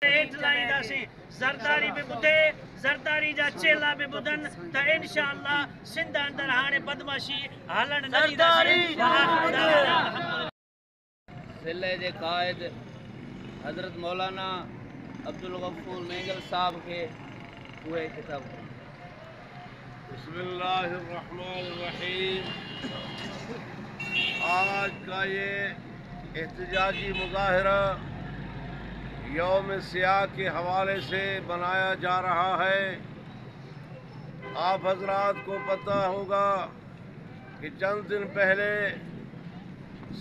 زرداری بھی بدھے زرداری جا چیلا بھی بدھن تا انشاءاللہ سندھ اندر ہانے بدماشی حالن ضلع کے قائد حضرت مولانا عبدالغفور مینگل صاحب کے ہوئے خطاب. بسم اللہ الرحمن الرحیم. آج کا یہ احتجاجی مظاہرہ یوم سیاہ کے حوالے سے بنایا جا رہا ہے. آپ حضرات کو پتہ ہوگا کہ چند دن پہلے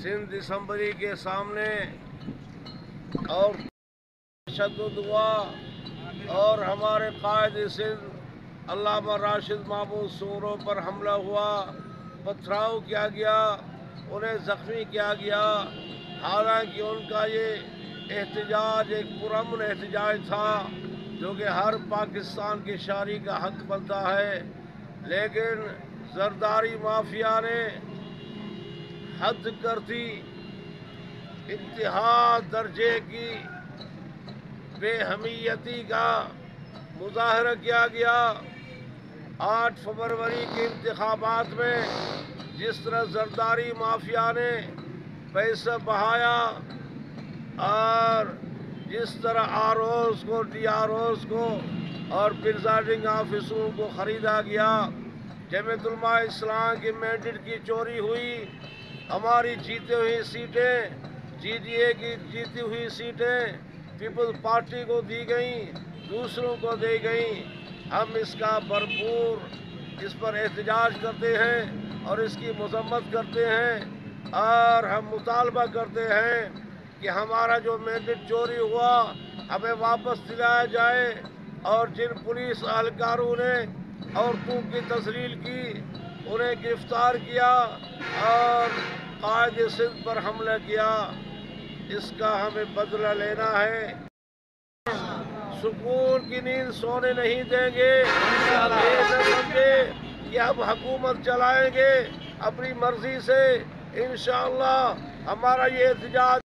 سندھ اسمبلی کے سامنے اور تشدد ہوا اور ہمارے قائد سندھ علامہ راشد محمود سورو پر حملہ ہوا، پتھراؤ کیا گیا، انہیں زخمی کیا گیا. حالانکہ ان کا یہ احتجاج ایک پرامن احتجاج تھا جو کہ ہر پاکستان کے شہری کا حق بنتا ہے، لیکن زرداری مافیا نے حد کر دی. انتہا درجے کی بے حمیتی کا مظاہرہ کیا گیا. 8 فروری کے انتخابات میں جس طرح زرداری مافیا نے پیسہ بہایا اور جس طرح آر اوز کو، ڈی آر اوز کو اور پریزائڈنگ آفیسروں کو خریدا گیا، جمعیت علماء اسلام کی مینڈیٹ کی چوری ہوئی، ہماری جیتی ہوئی سیٹیں، جی ڈی اے کی جیتی ہوئی سیٹیں پیپلز پارٹی کو دی گئیں، دوسروں کو دی گئیں. ہم اس کا بھرپور اس پر احتجاج کرتے ہیں اور اس کی مذمت کرتے ہیں اور ہم مطالبہ کرتے ہیں کہ ہمارا جو مینڈیٹ چوری ہوا ہمیں واپس دلایا جائے، اور جن پولیس اہلکاروں نے عورتوں کی تذلیل کی انہیں گرفتار کیا اور قائد سندھ پر حملہ کیا، اس کا ہمیں بدلہ لینا ہے. سکون کی نیند سونے نہیں دیں گے. یہ نہ سمجھے کہ ہم حکومت چلائیں گے اپنی مرضی سے. انشاءاللہ ہمارا یہ احتجاج